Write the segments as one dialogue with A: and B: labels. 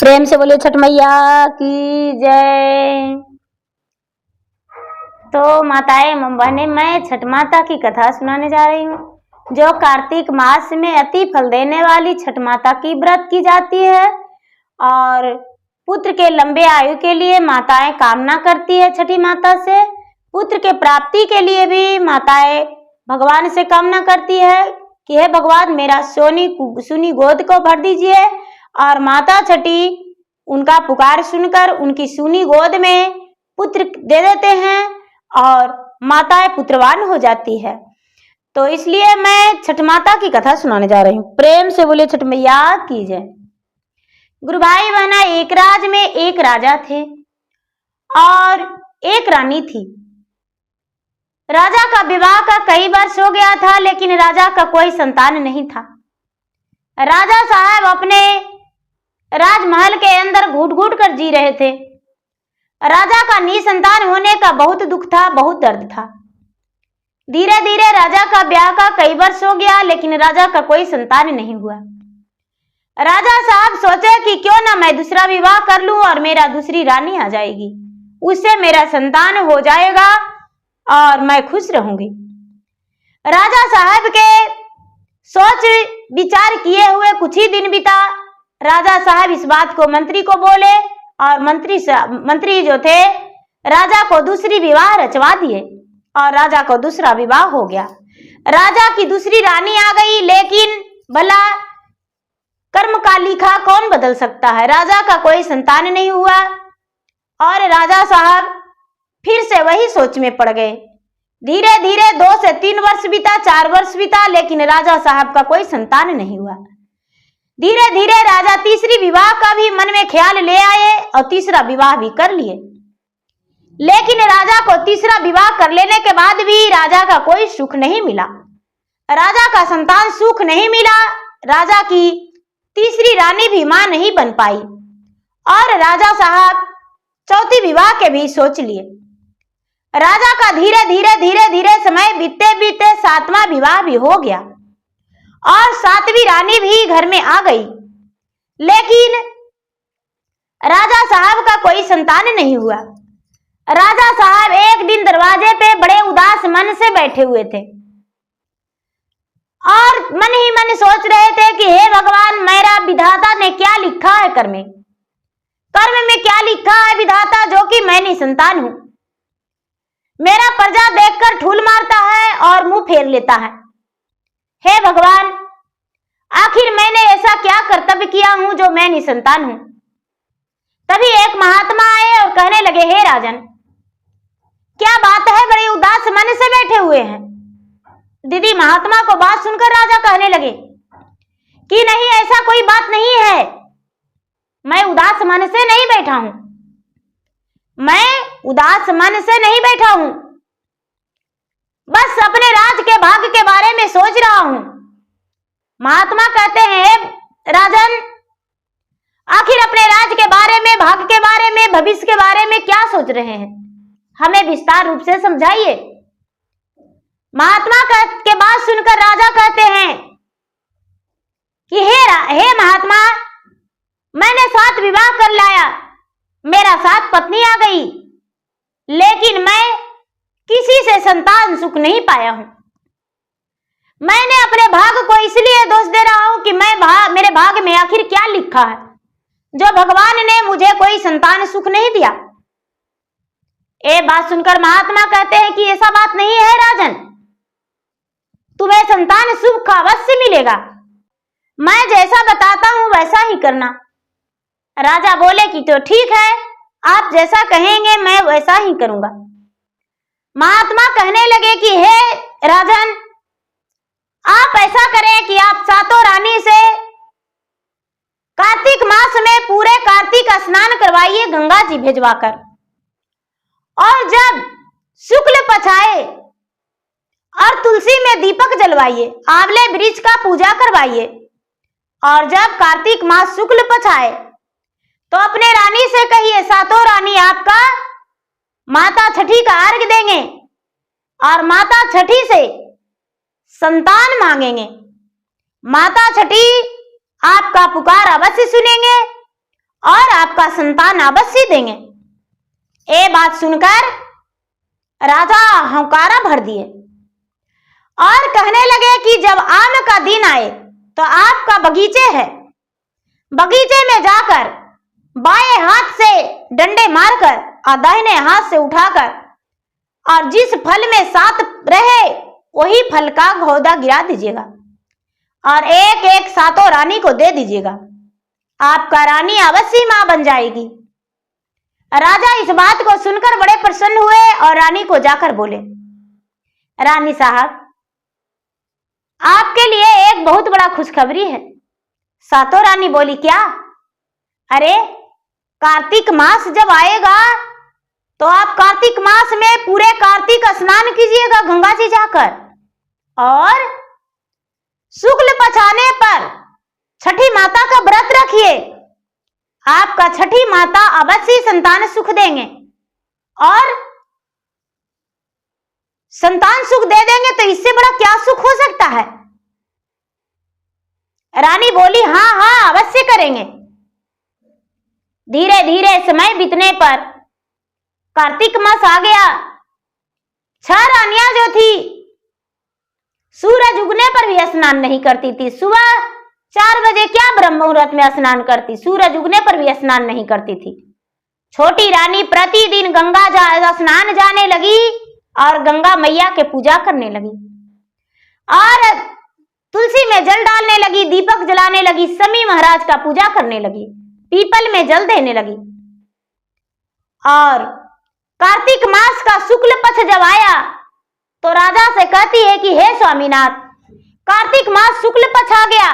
A: प्रेम से बोलिए छठ मैया की जय। तो माताएं बहने, मैं छठ माता की कथा सुनाने जा रही हूँ, जो कार्तिक मास में अति फल देने वाली छठ माता की व्रत की जाती है और पुत्र के लंबे आयु के लिए माताएं कामना करती है छठी माता से। पुत्र के प्राप्ति के लिए भी माताएं भगवान से कामना करती है कि हे भगवान, मेरा सुनी गोद को भर दीजिए। और माता छठी उनका पुकार सुनकर उनकी सुनी गोद में पुत्र दे देते हैं और माताएं पुत्रवान हो जाती है। तो इसलिए मैं छठ माता की कथा सुनाने जा रही हूँ। प्रेम से बोले छठ मैया की जय। गुरु भाई बहना, एक राज में एक राजा थे और एक रानी थी। राजा का विवाह का कई वर्ष हो गया था, लेकिन राजा का कोई संतान नहीं था। राजा साहब अपने राजमहल के अंदर घुट घुट कर जी रहे थे। राजा का निसंतान होने का बहुत दुख था, बहुत दर्द था। धीरे धीरे राजा का ब्याह का कई वर्ष हो गया, लेकिन राजा का कोई संतान नहीं हुआ। राजा साहब सोचे कि क्यों ना मैं दूसरा विवाह कर लूं और मेरा दूसरी रानी आ जाएगी, उससे मेरा संतान हो जाएगा और मैं खुश रहूंगी। राजा साहब के सोच विचार किए हुए कुछ ही दिन बीता। राजा साहब इस बात को मंत्री को बोले और मंत्री जो थे राजा को दूसरी विवाह रचवा दिए और राजा को दूसरा विवाह हो गया। राजा की दूसरी रानी आ गई, लेकिन भला कर्म का लिखा कौन बदल सकता है। राजा का कोई संतान नहीं हुआ और राजा साहब फिर से वही सोच में पड़ गए। धीरे धीरे 2 से 3 वर्ष बीता, 4 वर्ष बीता, लेकिन राजा साहब का कोई संतान नहीं हुआ। धीरे धीरे राजा तीसरी विवाह का भी मन में ख्याल ले आए और तीसरा विवाह भी कर लिए। लेकिन राजा को तीसरा विवाह कर लेने के बाद भी राजा का कोई सुख नहीं मिला। राजा का संतान सुख नहीं मिला। राजा की तीसरी रानी भी मां नहीं बन पाई और राजा साहब चौथी विवाह के भी सोच लिए। राजा का धीरे धीरे समय बीतते बीतते 7वां विवाह भी हो गया और 7वीं रानी भी घर में आ गई, लेकिन राजा साहब का कोई संतान नहीं हुआ। राजा साहब एक दिन दरवाजे पे बड़े उदास मन से बैठे हुए थे और मन ही मन सोच रहे थे कि हे भगवान, मेरा विधाता ने क्या लिखा है कर्म में क्या लिखा है विधाता, जो कि मैं निसंतान हूं। मेरा प्रजा देखकर ठूल मारता है और मुंह फेर लेता है। हे भगवान, आखिर मैंने ऐसा क्या कर्तव्य किया हूं जो मैं निसंतान हूं। तभी एक महात्मा आए और कहने लगे, हे राजन, क्या बात है, बड़े उदास मन से बैठे हुए हैं। दीदी महात्मा को बात सुनकर राजा कहने लगे कि नहीं, ऐसा कोई बात नहीं है, मैं उदास मन से नहीं बैठा हूं, मैं उदास मन से नहीं बैठा हूं, बस अपने राज के भाग्य के बारे में सोच रहा हूं। महात्मा कहते हैं, राजन, आखिर अपने राज के बारे में, भाग्य के बारे में, भविष्य के बारे में क्या सोच रहे हैं, हमें विस्तार रूप से समझाइए। महात्मा के बात सुनकर राजा कहते हैं कि हे महात्मा, मैंने 7 विवाह कर लाया, मेरा 7 पत्नी आ गई, लेकिन मैं किसी से संतान सुख नहीं पाया हूं। मैंने अपने भाग्य को इसलिए दोष दे रहा हूं कि मेरे भाग्य में आखिर क्या लिखा है जो भगवान ने मुझे कोई संतान सुख नहीं दिया। ये बात सुनकर महात्मा कहते हैं कि ऐसा बात नहीं है राजन, तुम्हें संतान सुख अवश्य मिलेगा, मैं जैसा बताता हूं वैसा ही करना। राजा बोले कि तो ठीक है, आप जैसा कहेंगे मैं वैसा ही करूंगा। महात्मा कहने लगे कि हे राजन, आप ऐसा करें कि आप 7 रानी से कार्तिक मास में पूरे कार्तिक स्नान करवाइए गंगा जी भेजवाकर, और जब शुक्ल पछाए और तुलसी में दीपक जलवाइए, आंवले वृक्ष का पूजा करवाइए, और जब कार्तिक मास शुक्ल पछाए तो अपने रानी से कहिए 7 रानी आपका माता छठी का अर्घ देंगे और माता छठी से संतान मांगेंगे। माता छठी आपका पुकार अवश्य सुनेंगे और आपका संतान अवश्य देंगे। ये बात सुनकर राजा हंकारा भर दिए और कहने लगे कि जब आम का दिन आए तो आपका बगीचे है, बगीचे में जाकर बाएं हाथ से डंडे मारकर और दाहिने हाथ से उठाकर और जिस फल में 7 रहे वही फल का घौदा गिरा दीजिएगा और एक एक 7 रानी को दे दीजिएगा। आपका रानी अवश्य मां बन जाएगी। राजा इस बात को सुनकर बड़े प्रसन्न हुए और रानी को जाकर बोले, रानी साहब, आपके लिए एक बहुत बड़ा खुशखबरी है। 7 रानी बोली, क्या? अरे कार्तिक मास जब आएगा तो आप कार्तिक मास में पूरे कार्तिक स्नान कीजिएगा गंगा जी जाकर और शुक्ल पक्ष आने पर छठी माता का व्रत रखिए। आपका छठी माता अवश्य संतान सुख देंगे और संतान सुख दे देंगे तो इससे बड़ा क्या सुख हो सकता है। रानी बोली, हाँ हाँ अवश्य करेंगे। धीरे धीरे समय बीतने पर कार्तिक मास आ गया। 6 रानियां जो थी सूरज उगने पर भी स्नान नहीं करती थी। सुबह 4 बजे क्या ब्रह्म मुहूर्त में स्नान करती, सूरज उगने पर भी स्नान नहीं करती थी। छोटी रानी प्रतिदिन गंगा स्नान जाने लगी और गंगा मैया के पूजा करने लगी और तुलसी में जल डालने लगी, दीपक जलाने लगी, शमी महाराज का पूजा करने लगी, पीपल में जल देने लगी। और कार्तिक मास का शुक्ल पक्ष जब आया तो राजा से कहती है कि हे स्वामीनाथ, कार्तिक मास शुक्ल पक्ष आ गया,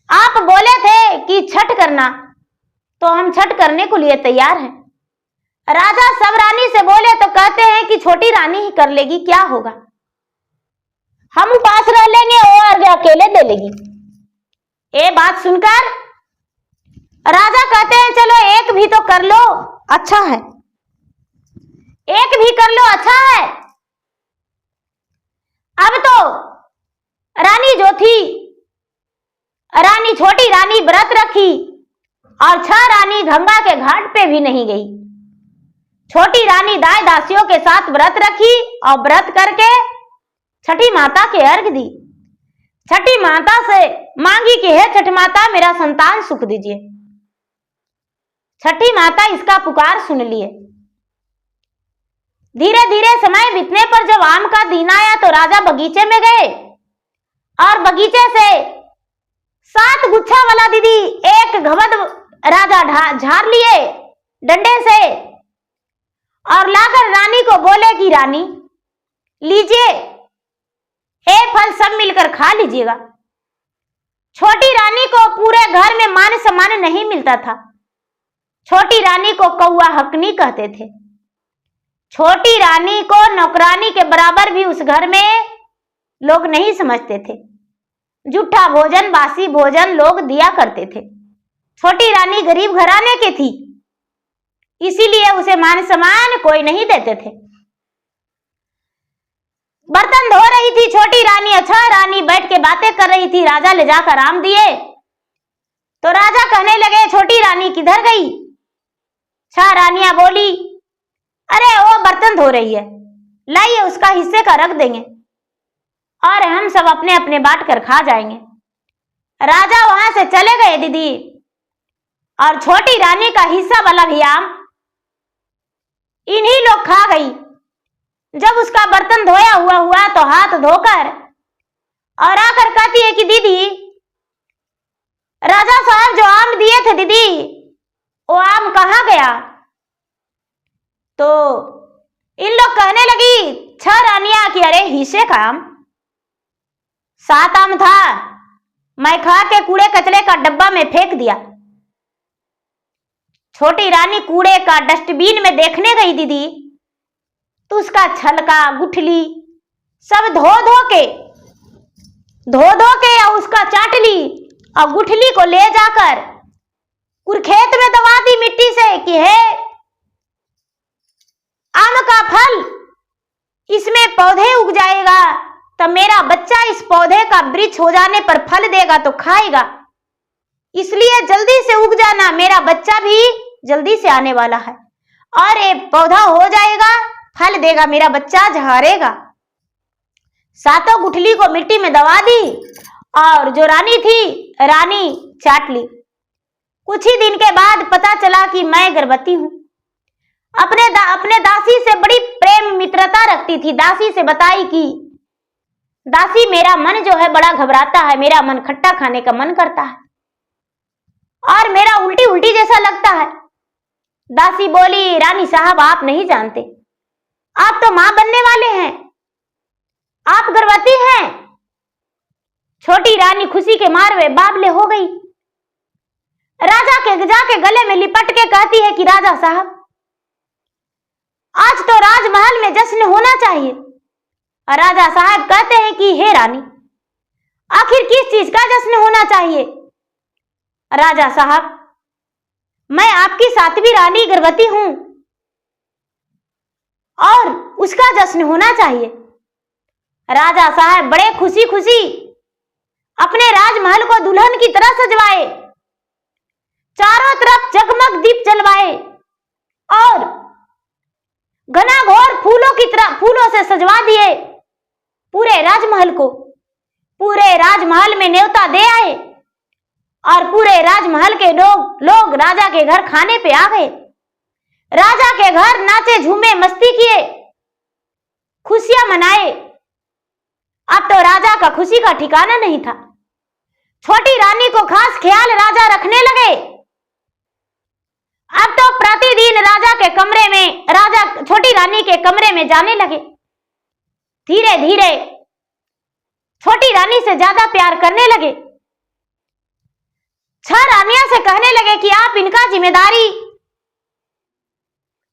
A: आप बोले थे कि छठ करना, तो हम छठ करने को लिए तैयार हैं। राजा सब रानी से बोले तो कहते हैं कि छोटी रानी ही कर लेगी, क्या होगा, हम उपास रह लेंगे और अकेले दे लेगी। ये बात सुनकर राजा कहते हैं चलो एक भी तो कर लो, अच्छा है, एक भी कर लो, अच्छा है। अब तो रानी जो थी, रानी छोटी रानी व्रत रखी और 6 रानी गंगा के घाट पे भी नहीं गई। छोटी रानी दाई दासियों के साथ व्रत रखी और व्रत करके छठी माता के अर्घ दी। छठी माता से मांगी कि हे छठी माता मेरा संतान सुख दीजिए। छठी माता इसका पुकार सुन लिए। धीरे धीरे समय बीतने पर जब आम का दिन आया तो राजा बगीचे में गए और बगीचे से 7 गुच्छा वाला दीदी एक घवद राजा झाड़ लिए डंडे से और लाकर रानी को बोले कि रानी लीजिए, ये फल सब मिलकर खा लीजिएगा। छोटी रानी को पूरे घर में मान सम्मान नहीं मिलता था। छोटी रानी को कौआ हकनी कहते थे। छोटी रानी को नौकरानी के बराबर भी उस घर में लोग नहीं समझते थे। जूठा भोजन, बासी भोजन लोग दिया करते थे। छोटी रानी गरीब घराने की थी, इसीलिए उसे मान सम्मान कोई नहीं देते थे। बर्तन धो रही थी छोटी रानी, अच्छा रानी बैठ के बातें कर रही थी। राजा ले जाकर आम दिए तो राजा कहने लगे छोटी रानी किधर गई। 6 रानियां बोली, अरे वो बर्तन धो रही है, लाइए उसका हिस्से का रख देंगे और हम सब अपने अपने बांट कर खा जाएंगे। राजा वहां से चले गए दीदी और छोटी रानी का हिस्सा वाला भी आम इन्हीं लोग खा गई। जब उसका बर्तन धोया हुआ तो हाथ धोकर और आकर कहती है कि दीदी राजा साहब जो आम दिए थे दीदी वो आम कहाँ गया। तो इन लोग कहने लगी 6 रानियां कि अरे हिस्से का आम, 7 आम था, मैं खा के कूड़े कचरे का डब्बा में फेंक दिया। छोटी रानी कूड़े का डस्टबिन में देखने गई दीदी तो उसका छलका गुठली सब धो धो के या उसका चाट ली और गुठली को ले जाकर खेत में दबा दी मिट्टी से कि है आम का फल, इसमें पौधे उग जाएगा तो मेरा बच्चा इस पौधे का वृक्ष हो जाने पर फल देगा तो खाएगा। इसलिए जल्दी से उग जाना, मेरा बच्चा भी जल्दी से आने वाला है और ये पौधा हो जाएगा, फल देगा, मेरा बच्चा झड़ेगा। सातों गुठली को मिट्टी में दबा दी और जो रानी थी, रानी चाट ली। कुछ ही दिन के बाद पता चला कि मैं गर्भवती हूं। अपने दासी से बड़ी प्रेम मित्रता रखती थी। दासी से बताई कि दासी, मेरा मन जो है बड़ा घबराता है, मेरा मन खट्टा खाने का मन करता है और मेरा उल्टी उल्टी जैसा लगता है। दासी बोली, रानी साहब आप नहीं जानते, आप तो मां बनने वाले हैं, आप गर्भवती हैं। छोटी रानी खुशी के मारे बावले हो गई। राजा के जाके गले में लिपट के कहती है कि राजा साहब, आज तो राजमहल में जश्न होना चाहिए। राजा साहब कहते हैं कि हे रानी, आखिर किस चीज का जश्न होना चाहिए? राजा साहब, मैं आपकी 7वीं रानी गर्भवती हूं और उसका जश्न होना चाहिए। राजा साहब बड़े खुशी खुशी अपने राजमहल को दुल्हन की तरह सजवाए, चारों तरफ जगमग दीप जलवाए और घनाघोर फूलों से सजवा दिए पूरे राजमहल को। पूरे राजमहल में न्योता दे आए और पूरे राजमहल के लोग राजा के घर खाने पे आ गए। राजा के घर नाचे झूमे मस्ती किए, खुशियां मनाए। अब तो राजा का खुशी का ठिकाना नहीं था। छोटी रानी को खास ख्याल राजा रखने लगे। अब तो प्रतिदिन राजा छोटी रानी के कमरे में जाने लगे। धीरे धीरे छोटी रानी से ज्यादा प्यार करने लगे। 6 रानियां से कहने लगे कि आप इनका जिम्मेदारी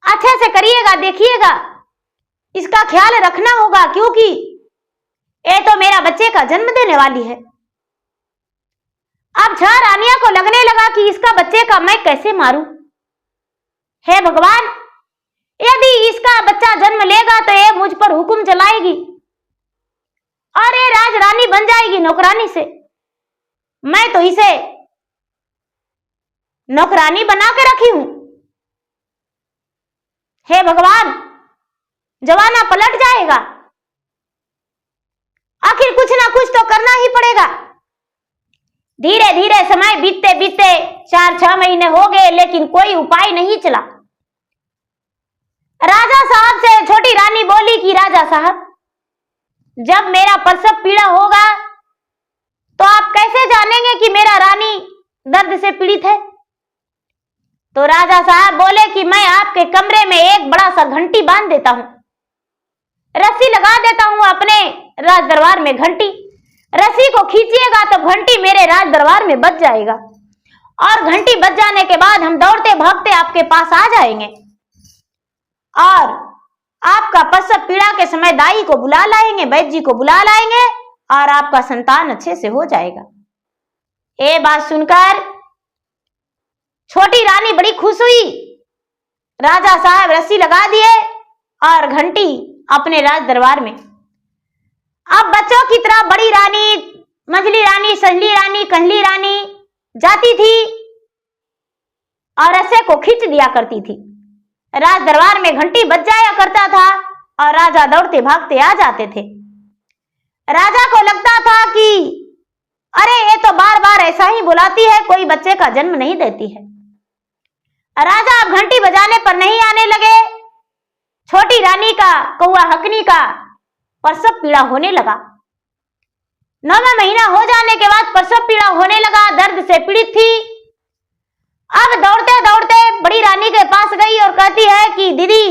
A: अच्छे से करिएगा, देखिएगा, इसका ख्याल रखना होगा, क्योंकि ये तो मेरा बच्चे का जन्म देने वाली है। अब 6 रानियां को लगने लगा कि इसका बच्चे का मैं कैसे मारूं। हे भगवान, यदि इसका बच्चा जन्म लेगा तो ये मुझ पर हुक्म चलाएगी और ये राजरानी बन जाएगी नौकरानी से। मैं तो इसे नौकरानी बना के रखी हूं। हे भगवान, जमाना पलट जाएगा, आखिर कुछ ना कुछ तो करना ही पड़ेगा। धीरे धीरे समय बीतते बीतते 4-6 महीने हो गए, लेकिन कोई उपाय नहीं चला। राजा साहब से छोटी रानी बोली कि राजा साहब, जब मेरा प्रसव पीड़ा होगा तो आप कैसे जानेंगे कि मेरा रानी दर्द से पीड़ित है? तो राजा साहब बोले कि मैं आपके कमरे में एक बड़ा सा घंटी बांध देता हूं, रस्सी लगा देता हूं अपने राज दरबार में। घंटी, रस्सी को खींचिएगा तो घंटी मेरे राज दरबार में बज जाएगा और घंटी बज जाने के बाद हम दौड़ते भागते आपके पास आ जाएंगे और आपका प्रसव पीड़ा के समय दाई को बुला लाएंगे, वैद्य जी को बुला लाएंगे और आपका संतान अच्छे से हो जाएगा। ये बात सुनकर छोटी रानी बड़ी खुश हुई। राजा साहब रस्सी लगा दिए और घंटी अपने राज दरबार में। अब बच्चों की तरह बड़ी रानी, मझली रानी, संजली रानी, कंजली रानी जाती थी और रस्से को खींच दिया करती थी। राज दरबार में घंटी बज जाया करता था और राजा दौड़ते भागते आ जाते थे। राजा को लगता था कि अरे ये तो बार बार ऐसा ही बुलाती है, कोई बच्चे का जन्म नहीं देती है। राजा अब घंटी बजाने पर नहीं आने लगे। छोटी रानी का, कौआ हकनी का प्रसव पीड़ा होने लगा। 9वां महीना हो जाने के बाद प्रसव पीड़ा होने लगा, दर्द से पीड़ित थी। अब दौड़ते दौड़ते बड़ी रानी के पास गई और कहती है कि दीदी,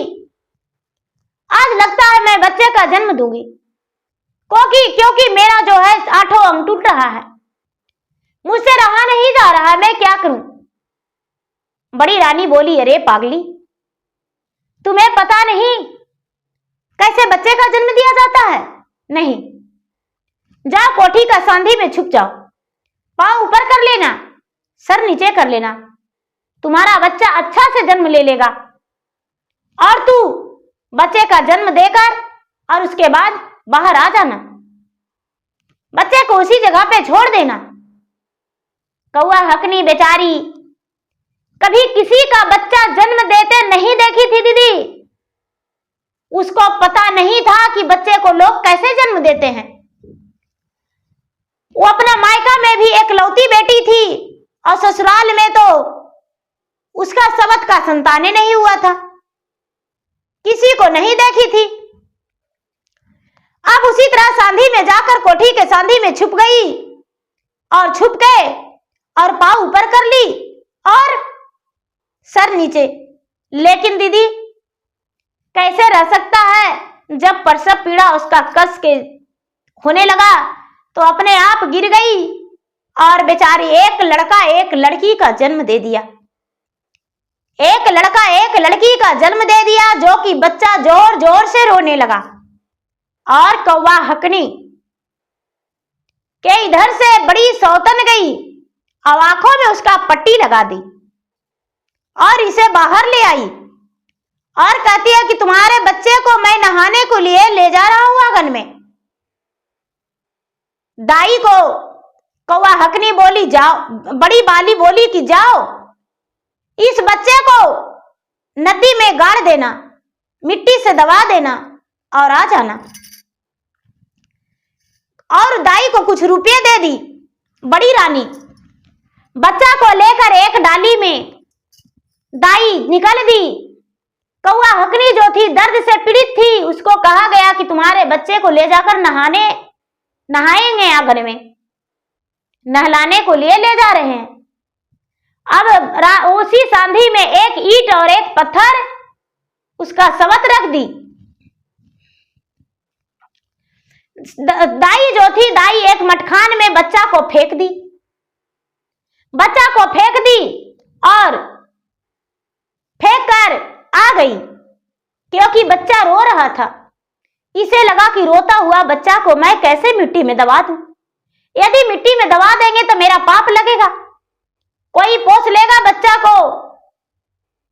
A: आज लगता है मैं बच्चे का जन्म दूंगी, क्योंकि मेरा जो है 8वां अंग टूट रहा है, मुझसे रहा नहीं जा रहा, मैं क्या करूं? बड़ी रानी बोली, अरे पागली, तुम्हें पता नहीं कैसे बच्चे का जन्म दिया जाता है? नहीं, जाओ कोठी का सांधी में छुप जाओ, पांव ऊपर कर लेना, सर नीचे कर लेना, तुम्हारा बच्चा अच्छा से जन्म ले लेगा और तू बच्चे का जन्म देकर और उसके बाद बाहर आ जाना, बच्चे को उसी जगह पे छोड़ देना। कौआ हकनी बेचारी कभी किसी का बच्चा जन्म देते नहीं देखी थी दीदी। उसको पता नहीं था कि बच्चे को लोग कैसे जन्म देते हैं। वो अपना मायका में भी एक लौती बेटी थी और ससुराल में तो उसका सबत का संताने नहीं हुआ था, किसी को नहीं देखी थी। अब उसी तरह सांधी में जाकर कोठी के सांधी में छुप गई और छुप के और पाँव ऊपर कर ली और सर नीचे। लेकिन दीदी कैसे रह सकता है, जब प्रसव पीड़ा उसका कस के होने लगा तो अपने आप गिर गई और बेचारी एक लड़का एक लड़की का जन्म दे दिया। एक लड़का एक लड़की का जन्म दे दिया, जो कि बच्चा जोर जोर से रोने लगा। और कौवा हकनी के इधर से बड़ी सौतन गई और आंखों में उसका पट्टी लगा दी और इसे बाहर ले आई और कहती है कि तुम्हारे बच्चे को मैं नहाने को लिए ले जा रहा हूं आंगन में। दाई को कौवा हकनी बोली जाओ, बड़ी बाली बोली कि जाओ इस बच्चे को नदी में गाड़ देना, मिट्टी से दबा देना और आ जाना। और दाई को कुछ रुपये दे दी। बड़ी रानी बच्चा को लेकर एक डाली में दाई निकल दी। कौवा हकनी जो थी दर्द से पीड़ित थी, उसको कहा गया कि तुम्हारे बच्चे को ले जाकर नहाएंगे आंगन में, नहलाने को लिए ले जा रहे हैं। अब उसी सांधी में एक ईंट और एक पत्थर उसका सबत रख दी। दाई जो थी, दाई एक मटखान में बच्चा को फेंक दी। बच्चा को फेंक दी और फेंक कर आ गई, क्योंकि बच्चा रो रहा था। इसे लगा कि रोता हुआ बच्चा को मैं कैसे मिट्टी में दबा दूं। यदि मिट्टी में दबा देंगे तो मेरा पाप लगेगा, कोई पोस लेगा बच्चा को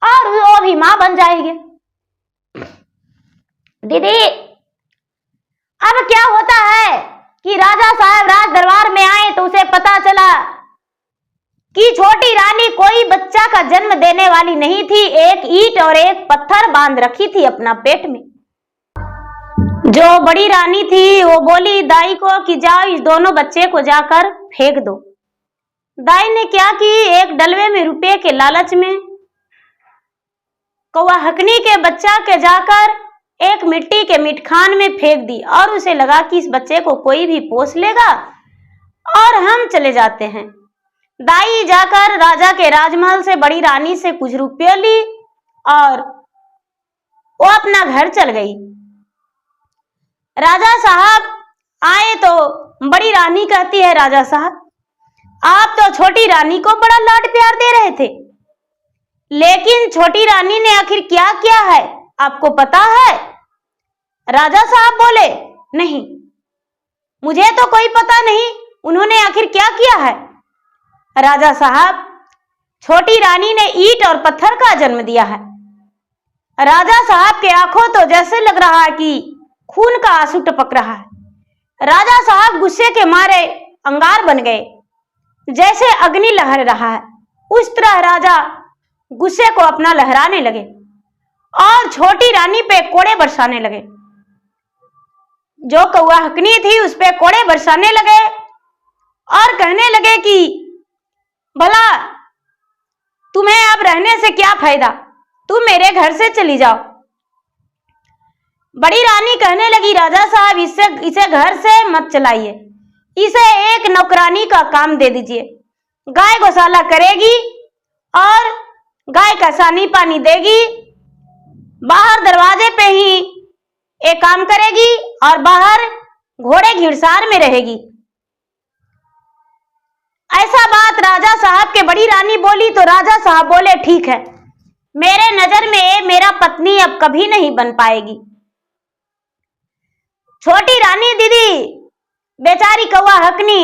A: और वो भी मां बन जाएगी। दीदी अब क्या होता है कि राजा साहब राज दरबार में आए तो उसे पता चला कि छोटी रानी कोई बच्चा का जन्म देने वाली नहीं थी। एक ईंट और एक पत्थर बांध रखी थी अपना पेट में। जो बड़ी रानी थी वो बोली दाई को कि जाओ इस दोनों बच्चे को जाकर फेंक दो। दाई ने क्या कि एक डलवे में रुपए के लालच में कौवा हकनी के बच्चा के जाकर एक मिट्टी के मिटखान में फेंक दी और उसे लगा कि इस बच्चे को कोई भी पोस लेगा और हम चले जाते हैं। दाई जाकर राजा के राजमहल से बड़ी रानी से कुछ रुपये ली और वो अपना घर चल गई। राजा साहब आए तो बड़ी रानी कहती है, राजा साहब आप तो छोटी रानी को बड़ा लाड प्यार दे रहे थे, लेकिन छोटी रानी ने आखिर क्या किया है आपको पता है? राजा साहब बोले, नहीं मुझे तो कोई पता नहीं, उन्होंने आखिर क्या किया है? राजा साहब छोटी रानी ने ईंट और पत्थर का जन्म दिया है। राजा साहब के आंखों तो जैसे लग रहा है कि खून का आंसू टपक रहा है। राजा साहब गुस्से के मारे अंगार बन गए, जैसे अग्नि लहर रहा है उस तरह राजा गुस्से को अपना लहराने लगे और छोटी रानी पे कोड़े बरसाने लगे। जो कौवा हकनी थी उस पे कोड़े बरसाने लगे और कहने लगे कि भला तुम्हें अब रहने से क्या फायदा, तुम मेरे घर से चली जाओ। बड़ी रानी कहने लगी, राजा साहब इसे घर से मत चलाइए, इसे एक नौकरानी का काम दे दीजिए, गाय गौशाला करेगी और गाय का सानी पानी देगी, बाहर दरवाजे पे ही एक काम करेगी और बाहर घोड़े घिड़सार में रहेगी। ऐसा बात राजा साहब के बड़ी रानी बोली तो राजा साहब बोले, ठीक है, मेरे नजर में मेरा पत्नी अब कभी नहीं बन पाएगी। छोटी रानी दीदी बेचारी कौवा हकनी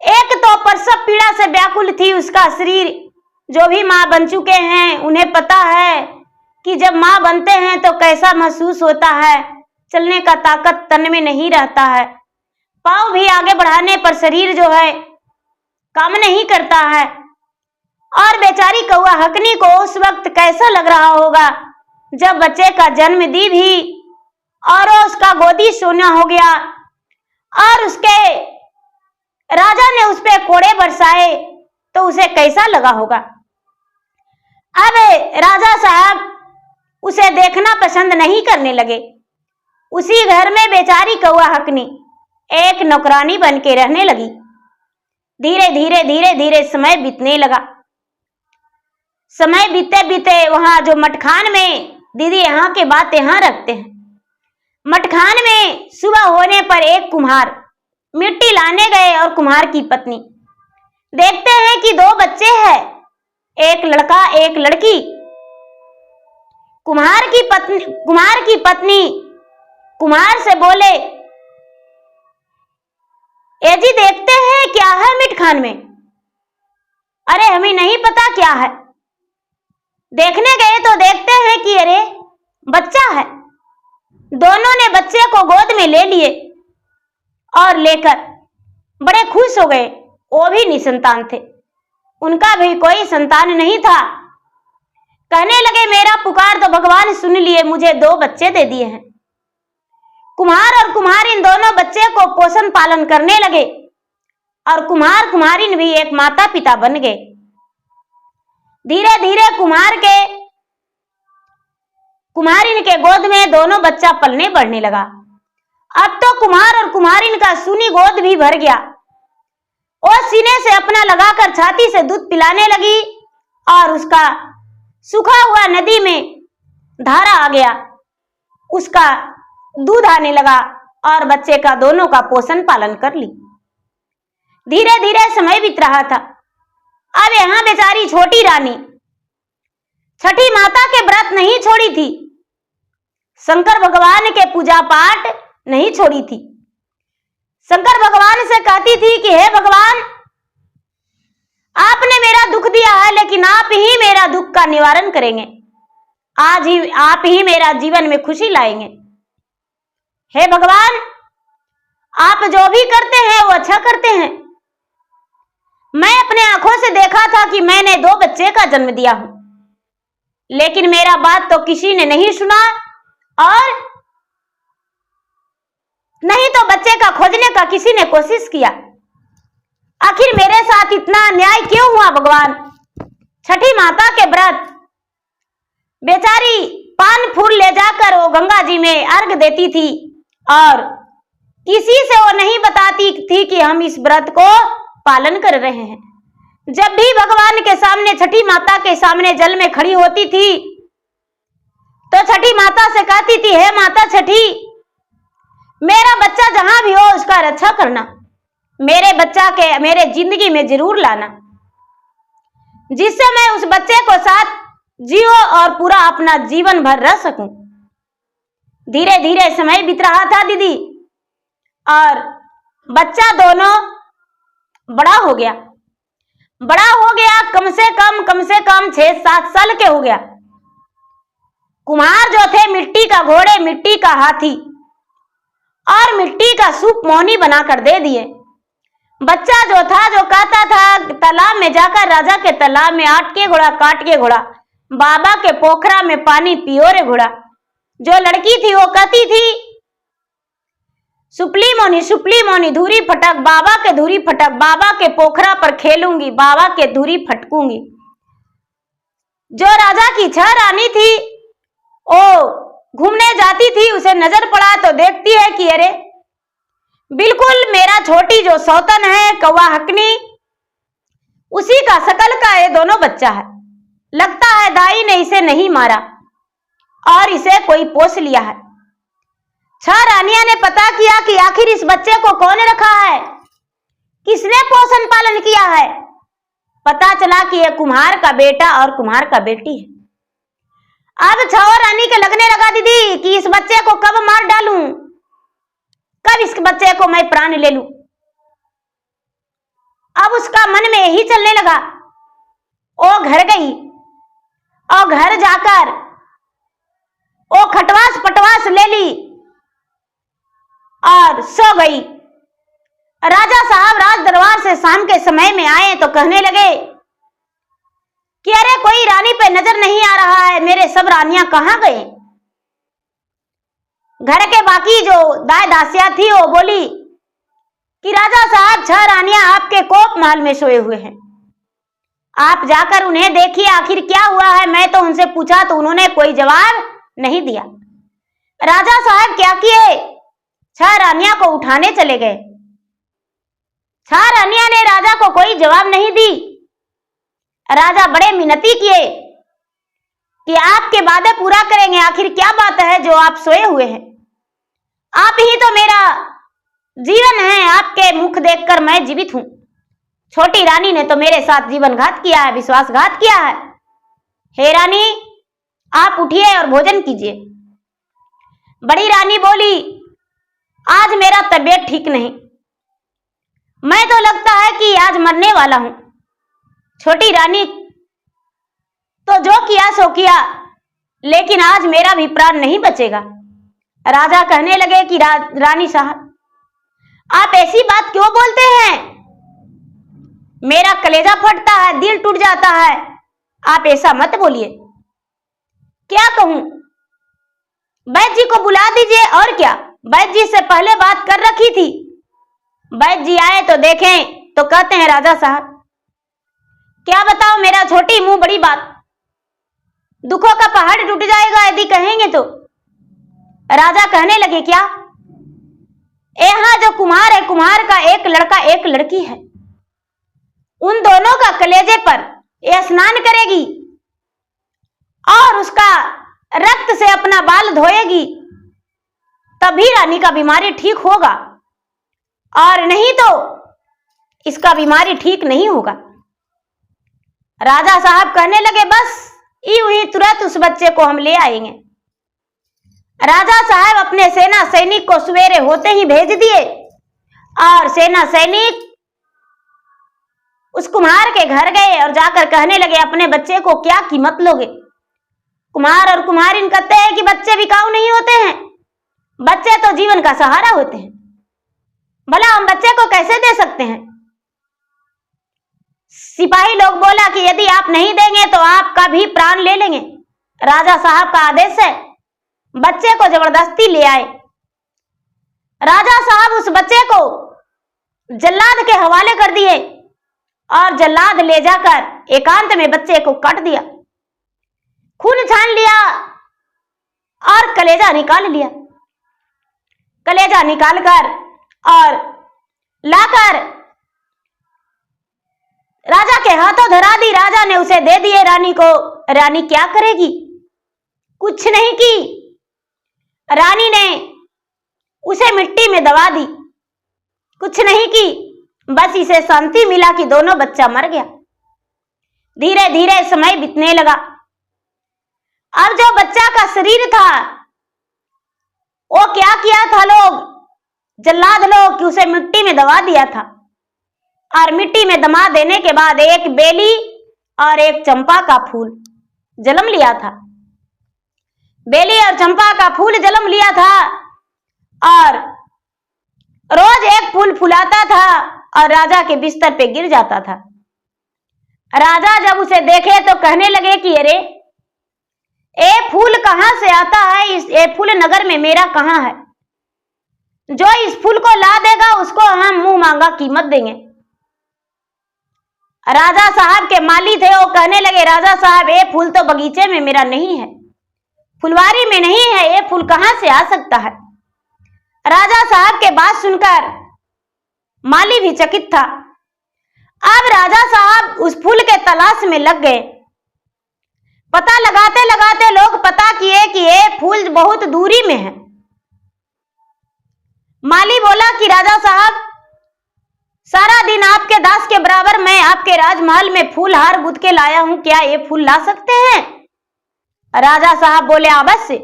A: एक तो प्रसव पीड़ा से व्याकुल थी, उसका शरीर जो भी मां बन चुके हैं उन्हें पता है कि जब मां बनते हैं तो कैसा महसूस होता है, चलने का ताकत तन में नहीं रहता है, पांव भी आगे बढ़ाने पर शरीर जो है काम नहीं करता है। और बेचारी कौआ हकनी को उस वक्त कैसा लग रहा होगा जब बच्चे का जन्म दी भी और उसका गोदी सोना हो गया और उसके राजा ने उस पे कोड़े बरसाए तो उसे कैसा लगा होगा। अब राजा साहब उसे देखना पसंद नहीं करने लगे। उसी घर में बेचारी कौआ हकनी एक नौकरानी बन के रहने लगी। धीरे धीरे धीरे धीरे समय बीतने लगा। समय बीते बीते वहां जो मटखान में, दीदी यहाँ के बात यहाँ रखते हैं, मटखान में सुबह होने पर एक कुम्हार मिट्टी लाने गए और कुम्हार की पत्नी देखते हैं कि दो बच्चे हैं, एक लड़का एक लड़की। कुम्हार की पत्नी कुम्हार से बोले, ए जी देखते हैं क्या है मिटखान में। अरे हमें नहीं पता क्या है। देखने गए तो देखते हैं कि अरे बच्चा है। दोनों ने बच्चे को गोद में ले लिए और लेकर बड़े खुश हो गए। वो भी निसंतान थे, उनका भी कोई संतान नहीं था। कहने लगे मेरा पुकार तो भगवान सुन लिए, मुझे दो बच्चे दे दिए हैं। कुम्हार और कुम्हारिन दोनों बच्चे को पोषण पालन करने लगे और कुम्हार कुम्हारिन भी एक माता पिता बन गए। धीरे धीरे कुम्हारिन के गोद में दोनों बच्चा पलने बढ़ने लगा। अब तो कुम्हार और कुम्हारिन का सूनी गोद भी भर गया। वो सीने से अपना लगाकर छाती से दूध पिलाने लगी और उसका सूखा हुआ नदी में धारा आ गया, उसका दूध आने लगा और बच्चे का दोनों का पोषण पालन कर ली। धीरे धीरे समय बीत रहा था। अब यहाँ बेचारी छोटी रानी छठी माता के व्रत नहीं छोड़ी थी, शंकर भगवान के पूजा पाठ नहीं छोड़ी थी। शंकर भगवान से कहती थी कि हे भगवान, आपने मेरा दुख दिया है लेकिन आप ही मेरा दुख का निवारण करेंगे। आज ही आप ही मेरा जीवन में खुशी लाएंगे। हे भगवान, आप जो भी करते हैं वो अच्छा करते हैं। मैं अपने आंखों से देखा था कि मैंने दो बच्चे का जन्म दिया हूं, लेकिन मेरा बात तो किसी ने नहीं सुना और नहीं तो बच्चे का खोजने का किसी ने कोशिश किया। आखिर मेरे साथ इतना अन्याय क्यों हुआ भगवान। छठी माता के व्रत, बेचारी पान फूल ले जाकर वो गंगा जी में अर्घ देती थी और किसी से वो नहीं बताती थी कि हम इस व्रत को पालन कर रहे हैं। जब भी भगवान के सामने, छठी माता के सामने जल में खड़ी होती थी तो छठी माता से कहती थी, हे माता छठी, मेरा बच्चा जहां भी हो उसका रक्षा करना, मेरे बच्चा के मेरे जिंदगी में जरूर लाना, जिससे मैं उस बच्चे को साथ जियो और पूरा अपना जीवन भर रह सकूं। धीरे धीरे समय बीत रहा था दीदी और बच्चा दोनों बड़ा हो गया। कम से कम 6-7 साल के हो गया। कुम्हार जो थे मिट्टी का घोड़े, मिट्टी का हाथी और मिट्टी का सूप मोहनी बनाकर दे दिए। बच्चा जो था, जो कहता था तालाब में जाकर, राजा के तालाब में आट के घोड़ा काट के घोड़ा, बाबा के पोखरा में पानी पियो रे घोड़ा। जो लड़की थी वो कहती थी, सुपली मोनी धूरी फटक, बाबा के धूरी फटक, बाबा के पोखरा पर खेलूंगी, बाबा के धूरी फटकूंगी। जो राजा की 6 रानी थी वो घूमने जाती थी, उसे नजर पड़ा तो देखती है कि अरे बिल्कुल मेरा छोटी जो सौतन है कौवा हकनी, उसी का शकल का ये दोनों बच्चा है। लगता है दाई ने इसे नहीं मारा और इसे कोई पोस लिया है। 6 रानियां ने पता किया कि आखिर इस बच्चे को कौन रखा है, किसने पोषण पालन किया है। पता चला कि यह कुम्हार का बेटा और कुम्हार का बेटी है। अब 6 रानी के लगने लगा दीदी कि इस बच्चे को कब मार डालूं, कब इस बच्चे को मैं प्राण ले लूं। अब उसका मन में यही चलने लगा। वो घर गई और घर जाकर वो खटवास पटवास ले ली और सो गई। राजा साहब राज दरबार से शाम के समय में आए तो कहने लगे कि अरे कोई रानी पे नजर नहीं आ रहा है, मेरे सब रानियां कहां गए। घर के बाकी जो दाई दासियां थी वो बोली कि राजा साहब 6 रानियां आपके कोप महल में सोए हुए हैं, आप जाकर उन्हें देखिए आखिर क्या हुआ है। मैं तो उनसे पूछा तो उन्होंने कोई जवाब नहीं दिया। राजा साहब क्या किए, 6 रानियां को उठाने चले गए। 6 रानियां ने राजा को कोई जवाब नहीं दी। राजा बड़े मिन्नती किए कि आपके वादे पूरा करेंगे, आखिर क्या बात है जो आप सोए हुए हैं, आप ही तो मेरा जीवन है, आपके मुख देखकर मैं जीवित हूं। छोटी रानी ने तो मेरे साथ जीवनघात किया है, विश्वासघात किया है। हे रानी आप उठिए और भोजन कीजिए। बड़ी रानी बोली आज मेरा तबीयत ठीक नहीं, मैं तो लगता है कि आज मरने वाला हूं। छोटी रानी तो जो किया सो किया, लेकिन आज मेरा भी प्राण नहीं बचेगा। राजा कहने लगे कि रानी साहब आप ऐसी बात क्यों बोलते हैं, मेरा कलेजा फटता है, दिल टूट जाता है, आप ऐसा मत बोलिए। क्या कहूं, वैद्य जी को बुला दीजिए। और क्या, वैद्य जी से पहले बात कर रखी थी। वैद्य जी आए तो देखें तो कहते हैं राजा साहब क्या बताओ, मेरा छोटी मुंह बड़ी बात, दुखों का पहाड़ टूट जाएगा यदि कहेंगे तो। राजा कहने लगे क्या, यहाँ जो कुम्हार है, कुम्हार का एक लड़का एक लड़की है, उन दोनों का कलेजे पर यह स्नान करेगी और उसका रक्त से अपना बाल धोएगी, तभी रानी का बीमारी ठीक होगा, और नहीं तो इसका बीमारी ठीक नहीं होगा। राजा साहब कहने लगे बस यूं ही तुरंत उस बच्चे को हम ले आएंगे। राजा साहब अपने सेना सैनिक को सवेरे होते ही भेज दिए और सेना सैनिक उस कुम्हार के घर गए और जाकर कहने लगे अपने बच्चे को क्या कीमत लोगे। कुम्हार और कुम्हारिन कहते हैं कि बच्चे बिकाऊ नहीं होते हैं, बच्चे तो जीवन का सहारा होते हैं, भला हम बच्चे को कैसे दे सकते हैं। सिपाही लोग बोला कि यदि आप नहीं देंगे तो आपका भी प्राण ले लेंगे। राजा साहब का आदेश है, बच्चे को जबरदस्ती ले आए। राजा साहब उस बच्चे को जल्लाद के हवाले कर दिए और जल्लाद ले जाकर एकांत में बच्चे को काट दिया, खून छान लिया और कलेजा निकाल लिया। कलेजा निकालकर और लाकर राजा के हाथों धरा दी। राजा ने उसे दे दिए रानी को। रानी क्या करेगी, कुछ नहीं की। रानी ने उसे मिट्टी में दबा दी, कुछ नहीं की, बस इसे शांति मिला कि दोनों बच्चा मर गया। धीरे धीरे समय बीतने लगा। अब जो बच्चा का शरीर था वो क्या किया था लोग, जल्लाद लोग, कि उसे मिट्टी में दबा दिया था और मिट्टी में दमा देने के बाद एक बेली और एक चंपा का फूल जन्म लिया था। बेली और चंपा का फूल जन्म लिया था और रोज एक फूल फुलाता था और राजा के बिस्तर पे गिर जाता था। राजा जब उसे देखे तो कहने लगे कि अरे ये फूल कहां से आता है, ये फूल नगर में मेरा कहां है, जो इस फूल को ला देगा उसको हम मुंह मांगा कीमत देंगे। राजा साहब के माली थे, वो कहने लगे राजा साहब ये फूल तो बगीचे में मेरा नहीं है, फुलवारी में नहीं है, ये फूल कहां से आ सकता है। राजा साहब के बात सुनकर माली भी चकित था। अब राजा साहब उस फूल के तलाश में लग गए। पता लगाते लगाते लोग पता किए कि ये फूल बहुत दूरी में है। माली बोला कि राजा साहब सारा दिन आपके दास के बराबर मैं आपके राजमहल में फूल हार गुथ के लाया हूं, क्या ये फूल ला सकते हैं। राजा साहब बोले अवश्य,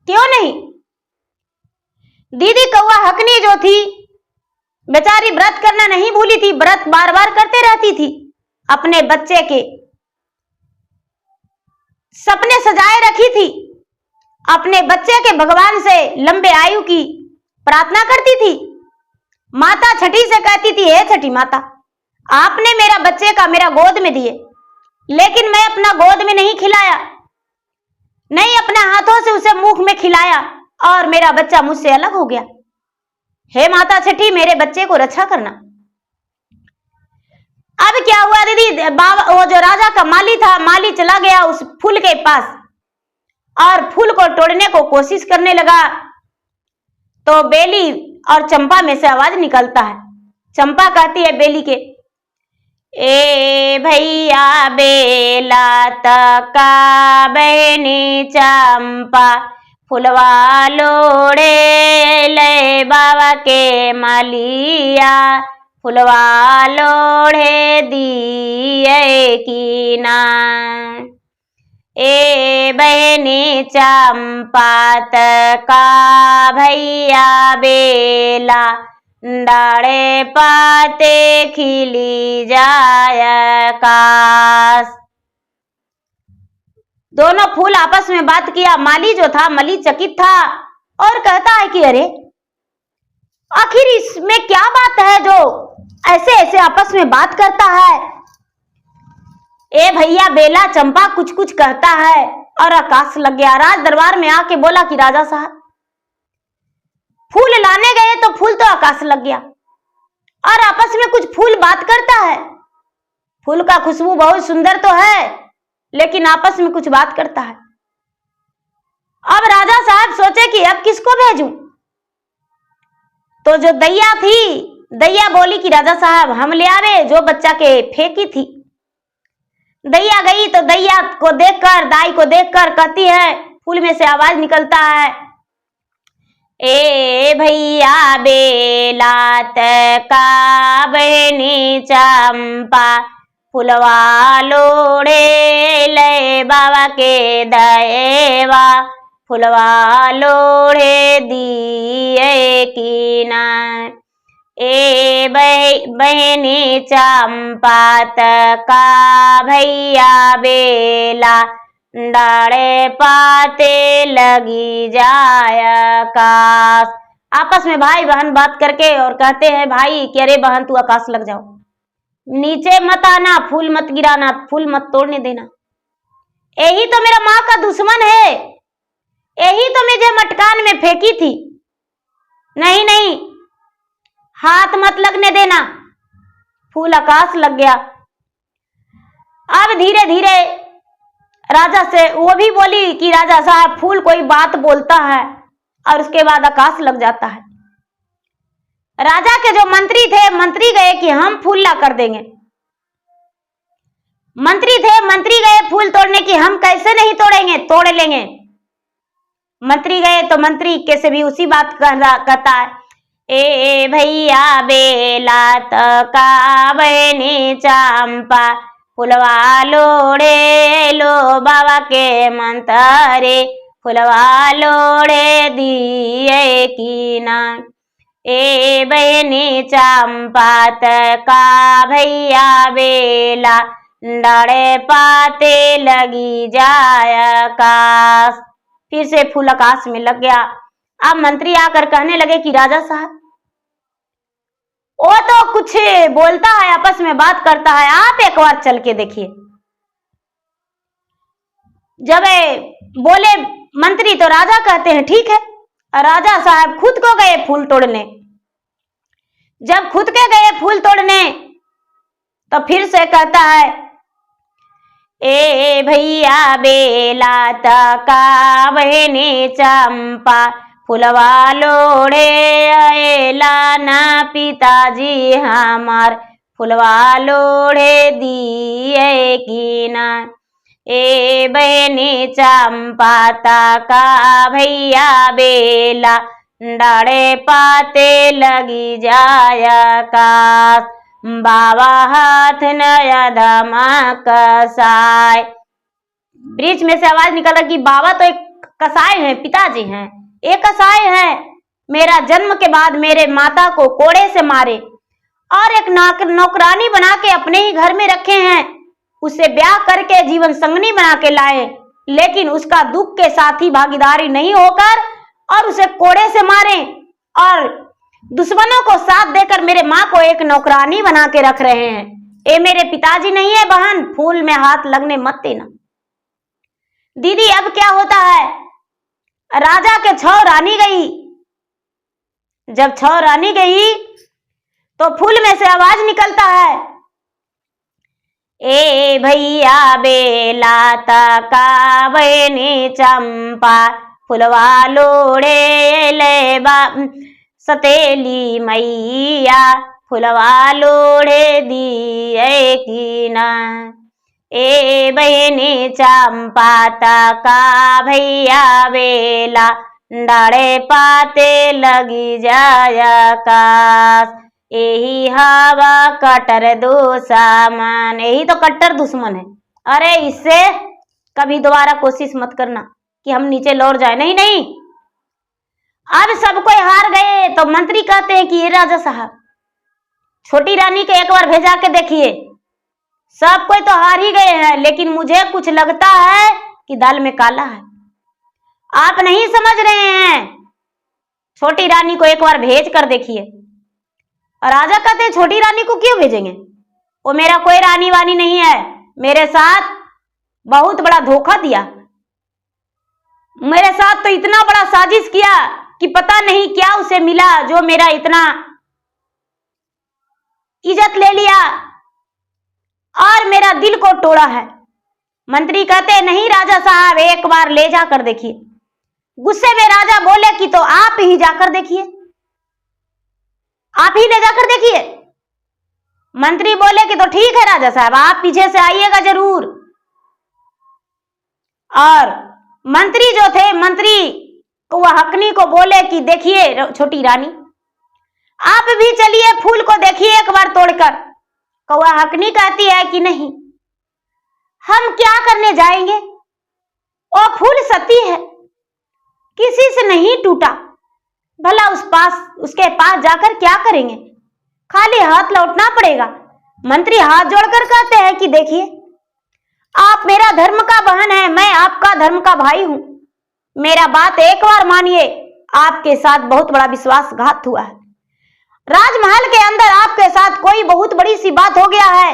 A: क्यों नहीं। दीदी कौवा हकनी जो थी बेचारी व्रत करना नहीं भूली थी, व्रत बार बार करते रहती थी, अपने बच्चे के सपने सजाए रखी थी, अपने बच्चे के भगवान से लंबे आयु की प्रार्थना करती थी। माता छठी से कहती थी, हे छठी माता, आपने मेरा बच्चे का मेरा गोद में दिए, लेकिन मैं अपना गोद में नहीं खिलाया, नहीं अपने हाथों से उसे मुख में खिलाया और मेरा बच्चा मुझसे अलग हो गया। हे माता छठी, मेरे बच्चे को रक्षा करना। अब क्या हुआ दीदी, बाबा वो जो राजा का माली था, माली चला गया उस फूल के पास और फूल को तोड़ने को कोशिश करने लगा। तो बेली और चंपा में से आवाज निकलता है। चंपा कहती है बेली के, ए भैया बेला तका बहनी चंपा, फुलवा लोड़े ले बाबा के मालिया, फुलवा लोड़े दिए कीना। ए बहनी चंपा तका भैया बेला, डाड़े पाते खिली जाय कास। दोनों फूल आपस में बात किया। माली जो था, माली चकित था और कहता है कि अरे आखिर इसमें क्या बात है जो ऐसे ऐसे आपस में बात करता है। ए भैया बेला चंपा कुछ कुछ कहता है और आकाश लग गया। राज दरबार में आके बोला कि राजा साहब, फूल लाने गए तो फूल तो आकाश लग गया और आपस में कुछ फूल बात करता है। फूल का खुशबू बहुत सुंदर तो है, लेकिन आपस में कुछ बात करता है। अब राजा साहब सोचे कि अब किसको भेजूं। तो जो दैया थी, दैया बोली कि राजा साहब हम ले आवे जो बच्चा के फेंकी थी। दैया गई तो दैया को देखकर, दाई को देखकर कहती है, फूल में से आवाज निकलता है, ए भैया बेला तका बहनी चंपा, फुलवा लोड़े ले बाबा के दएवा, फुलवा लोड़े दिए कीना। ए बहनी चंपा तका भैया बेला, डाड़े पाते लगी जाय आकाश। आपस में भाई बहन बात करके और कहते हैं भाई कि अरे बहन तू आकाश लग जाओ, नीचे मत आना, फूल मत गिराना, फूल मत तोड़ने देना। यही तो मेरा माँ का दुश्मन है, यही तो मुझे मटकान में फेंकी थी। नहीं नहीं, हाथ मत लगने देना। फूल आकाश लग गया। अब धीरे धीरे राजा से वो भी बोली कि राजा साहब फूल कोई बात बोलता है और उसके बाद आकाश लग जाता है। राजा के जो मंत्री थे, मंत्री गए कि हम फूल ला कर देंगे। मंत्री थे, मंत्री गए फूल तोड़ने की, हम कैसे नहीं तोड़ेंगे, तोड़ लेंगे। मंत्री गए तो मंत्री कैसे भी उसी बात कहता है, ए भैया बेला तका बहनी चंपा, फुलवा लोड़े लो बाबा के मंतरे, फुलवा लोड़े दिए कीना। ए बहनी चंपा तका भैया बेला, डाड़े पाते लगी जाय आकाश। फिर से फूल आकाश में लग गया। अब मंत्री आकर कहने लगे कि राजा साहब वो तो कुछ बोलता है, आपस में बात करता है, आप एक बार चल के देखिए। जब बोले मंत्री तो राजा कहते हैं ठीक है। राजा साहब खुद को गए फूल तोड़ने। जब खुद के गए फूल तोड़ने तो फिर से कहता है, ए भैया बेला तका बहनी चंपा, फुलवा लोड़े लाना पिताजी हमार, फुलवा लोड़े दिए कीना। ए बहनी चंपा तका भैया बेला, डाड़े पाते लगी जाय आकाश। बाबा हाथ नया धमाक कसाय। ब्रिज में से आवाज निकला कि बाबा तो एक कसाई हैं, पिताजी हैं, एक कसाई है। मेरा जन्म के बाद मेरे माता को कोड़े से मारे और एक नौकरानी बना के अपने ही घर में रखे हैं। उसे ब्याह करके जीवन संगनी बना के लाए, लेकिन उसका दुख के साथ ही भागीदारी नहीं होकर और उसे कोड़े से मारे और दुश्मनों को साथ देकर मेरे माँ को एक नौकरानी बना के रख रहे हैं। ये मेरे पिताजी नहीं है बहन, फूल में हाथ लगने मत देना। दीदी अब क्या होता है? राजा के 6 रानी गई। जब 6 रानी गई तो फूल में से आवाज निकलता है, ए भैया बेला तका बहनी चंपा फुलवा लोड़े ले सतेली मैया फुलवा लोड़े दिए कीना। ए बहनी चंपा तका भैया बेला डाड़े पाते लगी जाया काश। यही हवा कट्टर दुश्मन, यही तो कट्टर दुश्मन है। अरे इससे कभी दोबारा कोशिश मत करना कि हम नीचे लौट जाए। नहीं नहीं, अब सब कोई हार गए तो मंत्री कहते हैं कि ये राजा साहब छोटी रानी को एक बार भेजा के देखिए। सब कोई तो हार ही गए हैं, लेकिन मुझे कुछ लगता है कि दाल में काला है। आप नहीं समझ रहे हैं, छोटी रानी को एक बार भेज कर देखिए। और राजा कहते हैं छोटी रानी को क्यों भेजेंगे? वो मेरा कोई रानी वानी नहीं है, मेरे साथ बहुत बड़ा धोखा दिया, मेरे साथ तो इतना बड़ा साजिश किया कि पता नहीं क्या उसे मिला जो मेरा इतना इज्जत ले लिया और मेरा दिल को तोड़ा है। मंत्री कहते नहीं राजा साहब एक बार ले जाकर देखिए। गुस्से में राजा बोले कि तो आप ही जाकर देखिए, आप ही ले जाकर देखिए। मंत्री बोले कि तो ठीक है राजा साहब, आप पीछे से आइएगा जरूर। और मंत्री जो थे, मंत्री को वह हकनी को बोले कि देखिए छोटी रानी आप भी चलिए फूल को देखिए एक बार तोड़कर। कौआ हकनी कहती है कि नहीं, हम क्या करने जाएंगे, वो फूल सती है, किसी से नहीं टूटा, भला उसके पास जाकर क्या करेंगे, खाली हाथ लौटना पड़ेगा। मंत्री हाथ जोड़कर कहते हैं कि देखिए आप मेरा धर्म का बहन है, मैं आपका धर्म का भाई हूं, मेरा बात एक बार मानिए, आपके साथ बहुत बड़ा विश्वासघात हुआ है। राजमहल के अंदर आपके साथ कोई बहुत बड़ी सी बात हो गया है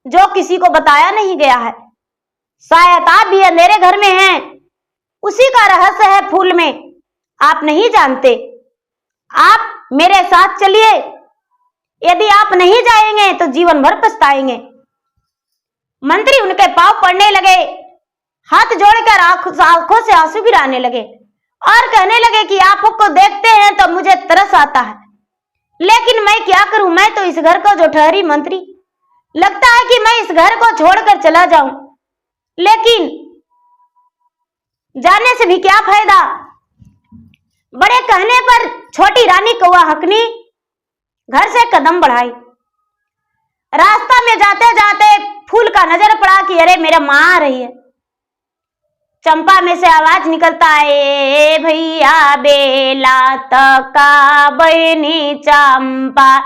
A: जो किसी को बताया नहीं गया है। शायद आप भी अंधेरे घर में हैं, उसी का रहस्य है फूल में, आप नहीं जानते। आप मेरे साथ चलिए, यदि आप नहीं जाएंगे तो जीवन भर पछताएंगे। मंत्री उनके पांव पड़ने लगे, हाथ जोड़कर आंखों से आंसू गिराने लगे और कहने लगे कि आपको देखते हैं तो मुझे तरस आता है, लेकिन मैं क्या करूं, मैं तो इस घर का जो ठहरी मंत्री, लगता है कि मैं इस घर को छोड़कर चला जाऊं, लेकिन जाने से भी क्या फायदा। बड़े कहने पर छोटी रानी कौआ हकनी घर से कदम बढ़ाई। रास्ता में जाते जाते फूल का नजर पड़ा कि अरे मेरा माँ आ रही है। चंपा में से आवाज निकलता है, भैया बेला तका बहनी चंपा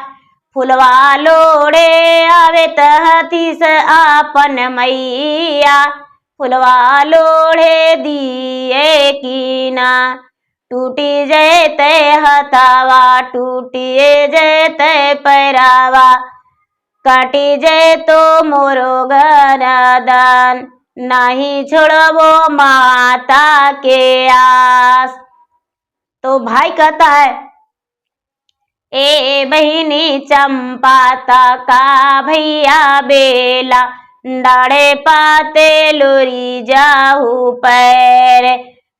A: फुलवा लोड़े आवे तहतीस आपन मैया फुलवा लोड़े दिए कीना। टूटी जैते हथावा टूटिए जैते पैरावा काटी जै तो मोरो गरदन नहीं छोड़बो माता के आस। तो भाई कहता है, ए बहिनी चंपा तका भैया बेला डाड़े पाते लोरी जाहू पैर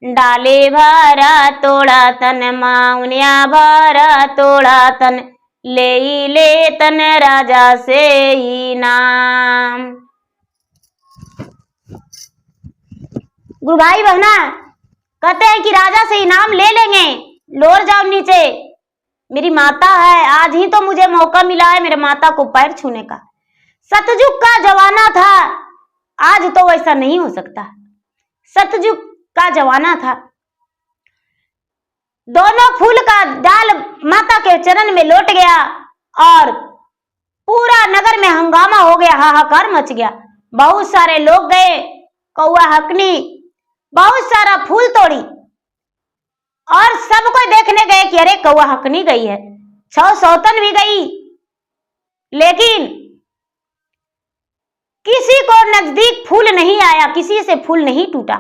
A: डाले भरा तोड़ा तन माउनिया भरा तोड़ा तन ले तन राजा से ही नाम। गुरु भाई बहना कहते हैं कि राजा से इनाम ले लेंगे, लौट जाओ नीचे, मेरी माता है, आज ही तो मुझे मौका मिला है मेरे माता को पैर छूने का। सतयुग का जमाना था, आज तो वैसा नहीं हो सकता। सतयुग का जमाना था, दोनों फूल का डाल माता के चरण में लौट गया और पूरा नगर में हंगामा हो गया, हाहाकार मच गया। बहुत सारे लोग गए, कौआ हकनी बहुत सारा फूल तोड़ी और सब कोई देखने गए कि अरे कौआ हकनी गई है। 6 सौतन भी गई, लेकिन किसी को नजदीक फूल नहीं आया, किसी से फूल नहीं टूटा।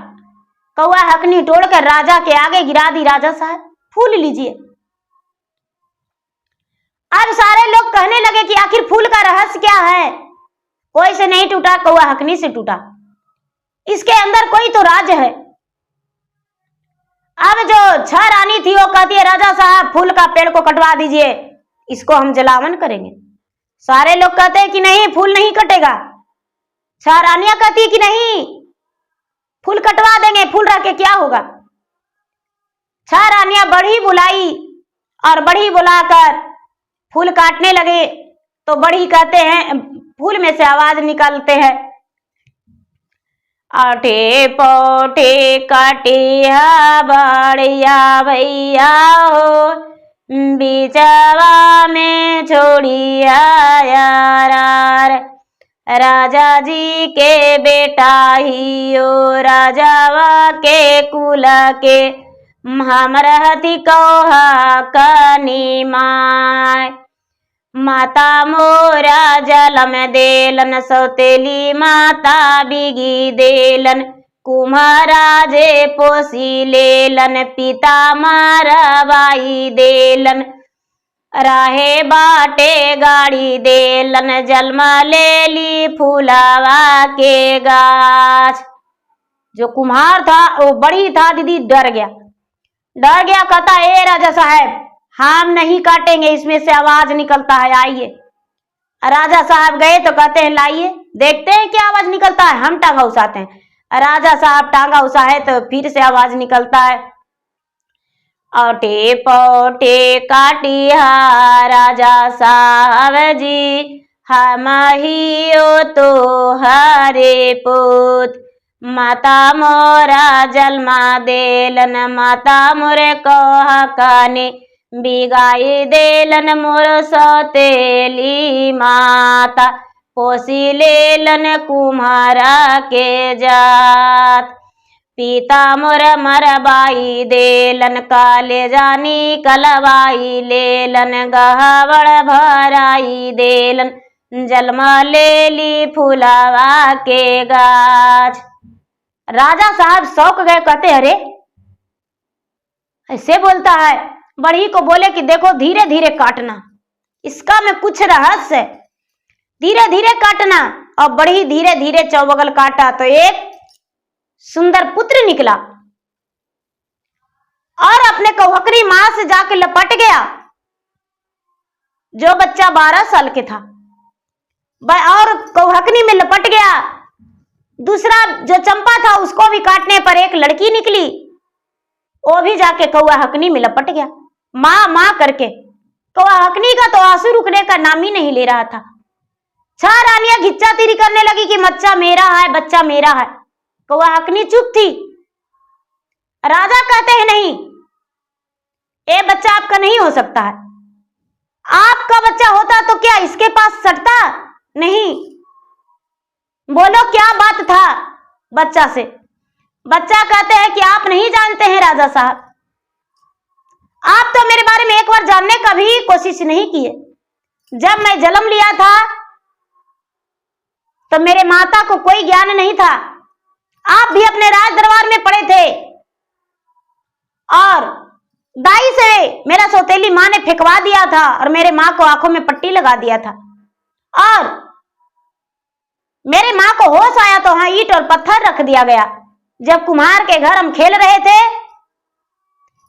A: कौआ हकनी तोड़कर राजा के आगे गिरा दी। राजा साहब फूल लीजिए। अब सारे लोग कहने लगे कि आखिर फूल का रहस्य क्या है? कोई से नहीं टूटा, कौआ हकनी से टूटा। इसके अंदर कोई तो राज है। अब जो 6 रानी थी वो कहती है राजा साहब फूल का पेड़ को कटवा दीजिए, इसको हम जलावन करेंगे। सारे लोग कहते हैं कि नहीं, फूल नहीं कटेगा। 6 रानियां कहती कि नहीं, फूल कटवा देंगे, फूल रख के क्या होगा। 6 रानियां बढ़ी बुलाई और बढ़ी बुलाकर फूल काटने लगे तो बढ़ी कहते हैं, फूल में से आवाज निकालते हैं, आठे पोठे काटिया बढ़िया भैया हो, बिचवा में छोड़िया यार। राजा जी के बेटा ही ओ, राजावा के कुल के हम रहती कौहा कनी माय। माता मोरा जलम देलन, सौतेली माता बिगी देलन, कुम्हाराजे पोसी लेलन, पिता मारवाई देलन, राहे बाटे गाड़ी देलन, जलमा ले ली फूलावा के गाछ। जो कुम्हार था वो बड़ी था दीदी, डर गया। कहता ए राजा साहब हम नहीं काटेंगे, इसमें से आवाज निकलता है, आइए। राजा साहब गए तो कहते हैं लाइए, देखते हैं क्या आवाज निकलता है, हम टांगा उसाते हैं। राजा साहब टांगा उसाए तो फिर से आवाज निकलता है, औटे पोटे काटिया राजा साहब जी, हम ही ओ तो हरे पुत, माता मोरा जलमा देलन, माता मोरे कहा काने बिगाई देलन, मोर सौतेली माता पोसी लेलन, कुम्हारा के जात, पिता मोर मरबाई देलन, काले जानी कलवाई लेलन, गहवड़ भराई देलन, जलमा ले ली फुलावा के गाछ। राजा साहब शौक गए, कहते अरे ऐसे बोलता है। बढ़ी को बोले कि देखो धीरे धीरे काटना, इसका में कुछ रहस्य है, धीरे धीरे काटना। और बढ़ी धीरे धीरे चौबगल काटा तो एक सुंदर पुत्र निकला और अपने कौहकरी मां से जाके लपट गया। जो बच्चा 12 साल के था और कौहकनी में लपट गया। दूसरा जो चंपा था उसको भी काटने पर एक लड़की निकली, वो भी जाके कौआ हकनी में लपट गया, माँ माँ करके। कौआ हकनी का तो आंसू रुकने का नाम ही नहीं ले रहा था। 6 रानियां घिच्चा तीरी करने लगी कि बच्चा मेरा है, बच्चा मेरा है। कौआ हकनी चुप थी। राजा कहते हैं नहीं, ये बच्चा आपका नहीं हो सकता है। आपका बच्चा होता तो क्या इसके पास सटता? नहीं। बोलो क्या बात था बच्चा से? बच्चा कहते हैं कि आप नहीं जानते हैं राजा साहब, आप तो मेरे बारे में एक बार जानने का भी कोशिश नहीं किए। जब मैं जन्म लिया था तो मेरे माता को कोई ज्ञान नहीं था। आप भी अपने राज दरबार में पड़े थे और दाई से मेरा सौतेली माँ ने फेंकवा दिया था और मेरे माँ को आंखों में पट्टी लगा दिया था। और मेरे माँ को होश आया तो वहां ईंट और पत्थर रख दिया गया। जब कुम्हार के घर हम खेल रहे थे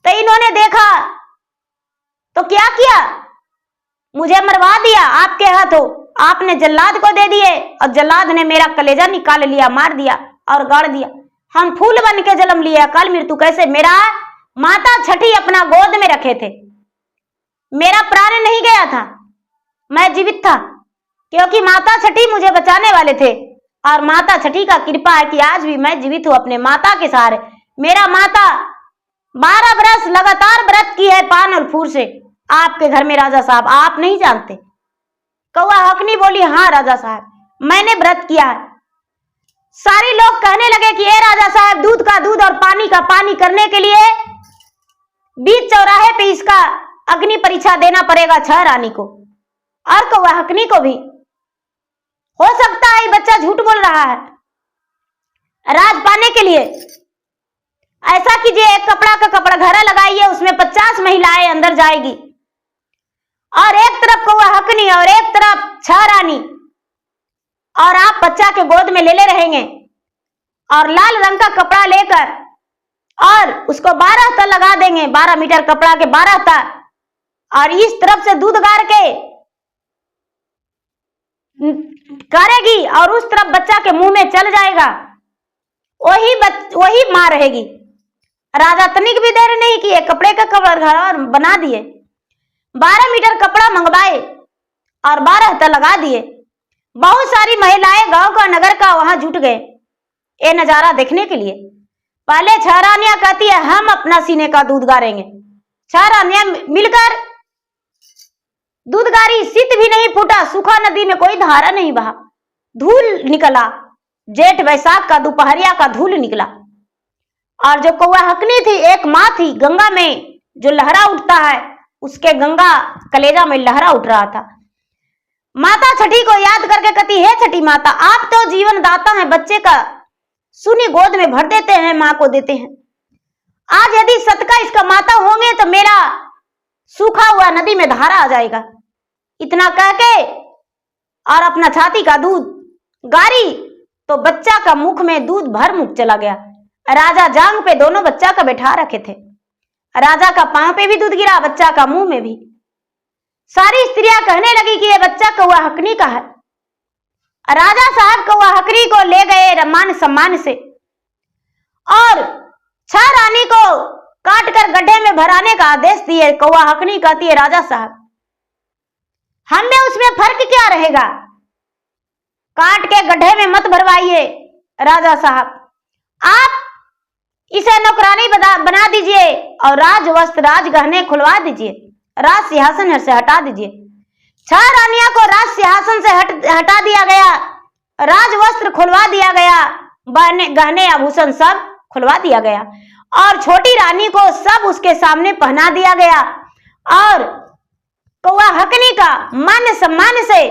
A: तो इन्होंने देखा तो क्या किया, मुझे मरवा दिया आपके हाथों। आपने जल्लाद को दे दिए और जल्लाद ने मेरा कलेजा निकाल लिया, मार दिया और गाड़ दिया। हम फूल बन के जन्म लिए, अकाल मृत्यु कैसे? मेरा माता छठी अपना गोद में रखे थे, मेरा प्राण नहीं गया था, मैं जीवित था क्योंकि माता छठी मुझे बचाने वाले थे। और माता छठी का कृपा है कि आज भी मैं जीवित हूं अपने माता के सहारे। मेरा माता 12 बरस लगातार व्रत की है पान और फूल से आपके घर में। राजा साहब आप नहीं जानते। कौआ हकनी बोली हाँ राजा साहब मैंने व्रत किया है। सारे लोग कहने लगे कि ये राजा साहब दूध का दूध और पानी का पानी करने के लिए बीच चौराहे पे इसका अग्नि परीक्षा देना पड़ेगा छह रानी को और कौआ हकनी को भी। हो सकता है बच्चा झूठ बोल रहा है राज पाने के लिए। ऐसा कीजिए, एक कपड़ा का कपड़ा घरा लगाइए, उसमें 50 महिलाएं अंदर जाएगी और एक तरफ कौआ हकनी और एक तरफ छह रानी, और आप बच्चा के गोद में ले रहेंगे और लाल रंग का कपड़ा लेकर और उसको 12 तार लगा देंगे, 12 मीटर कपड़ा के 12 तार, और इस तरफ से दूध गार के करेगी और उस तरफ बच्चा के मुंह में चल जाएगा। वही मां रहेगी। राजा तनिक भी देर नहीं किए, कपड़े का घर बना दिए, 12 मीटर कपड़ा मंगवाए और 12 तार लगा दिए। बहुत सारी महिलाएं गांव का नगर का वहां जुट गए ये नजारा देखने के लिए। पहले छह रानियां कहती है हम अपना सीने का दूध गारेंगे। छह रानियां मिलकर दूध गारी, शीत भी नहीं फूटा, सूखा नदी में कोई धारा नहीं बहा, धूल निकला, जेठ वैशाख का दोपहरिया का धूल निकला। और जो कौआ हकनी थी, एक माँ थी, गंगा में जो लहरा उठता है उसके गंगा कलेजा में लहरा उठ रहा था। माता छठी को याद करके कहती है, छठी माता आप तो जीवन दाता हैं, बच्चे का सुनी गोद में भर देते हैं, माँ को देते हैं। आज यदि सतका इसका माता होंगे तो मेरा सूखा हुआ नदी में धारा आ जाएगा। इतना कह के और अपना छाती का दूध गारी तो बच्चा का मुख में दूध भर मुख चला गया। राजा जांग पे दोनों बच्चा का बैठा रखे थे। राजा का पांव पे भी दूध गिरा, बच्चा का मुंह में भी। सारी स्त्रियां कहने लगी कि ये बच्चा कौआ हकनी का है। राजा साहब कौआ हकनी को ले गए मान सम्मान से और छह रानी को काट कर गड्ढे में भराने का आदेश दिए। कौआ हकनी कहती है राजा साहब हम में उसमें फर्क क्या रहेगा, काट के गड्ढे में मत भरवाइए। राजा साहब आप इसे नौकरानी बना दीजिए और राज वस्त्र राज गहने खुलवा दीजिए, राज सिंहासन से हटा दीजिए। छह रानियां को राज सिंहासन से हटा दिया गया, राज वस्त्र खुलवा दिया गया, गहने आभूषण सब खुलवा दिया गया और छोटी रानी को सब उसके सामने पहना दिया गया और कौआ हकनी का मान सम्मान से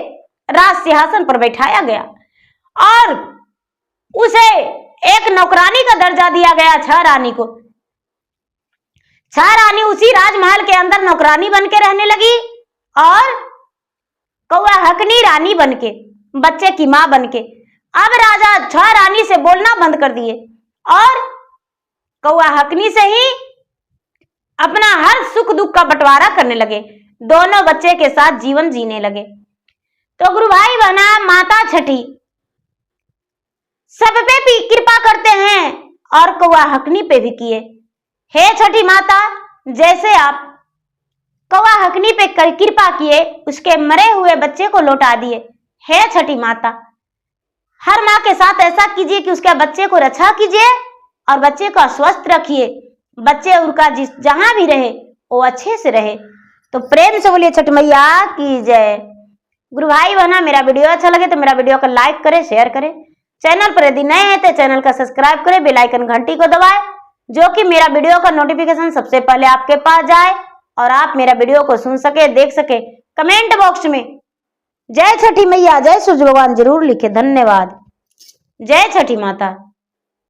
A: राज सिंहासन पर बैठाया गया और उसे एक नौकरानी का दर्जा दिया गया छह रानी को। छह रानी उसी राजमहल के अंदर नौकरानी बन के रहने लगी और कौआ हकनी रानी बन के, बच्चे की मां बन के। अब राजा छह रानी से बोलना बंद कर दिए और कौआ हकनी से ही अपना हर सुख दुख का बंटवारा करने लगे। दोनों बच्चे के साथ जीवन जीने लगे। तो गुरु भाई बहना, माता छठी सब पे भी कृपा करते हैं और कौआ हकनी पे भी किए। हे छठी माता, जैसे आप कौआ हकनी पे कृपा किए, उसके मरे हुए बच्चे को लौटा दिए। हे छठी माता, हर माँ के साथ ऐसा कीजिए कि उसके बच्चे को रक्षा कीजिए और बच्चे को स्वस्थ रखिए। बच्चे उनका जहां भी रहे वो अच्छे से रहे। तो प्रेम से बोलिए छठ मैया की जय। गुरु भाई बहना, मेरा वीडियो अच्छा लगे तो मेरा वीडियो को लाइक करें, शेयर करें। चैनल पर यदि नए हैं तो चैनल का सब्सक्राइब करें, बेल आइकन घंटी को दबाएं, जो कि मेरा वीडियो का नोटिफिकेशन सबसे पहले आपके पास जाए और आप मेरा वीडियो को सुन सके, देख सके। कमेंट बॉक्स में जय छठी मैया, जय सूर्य भगवान जरूर लिखे। धन्यवाद। जय छठी माता।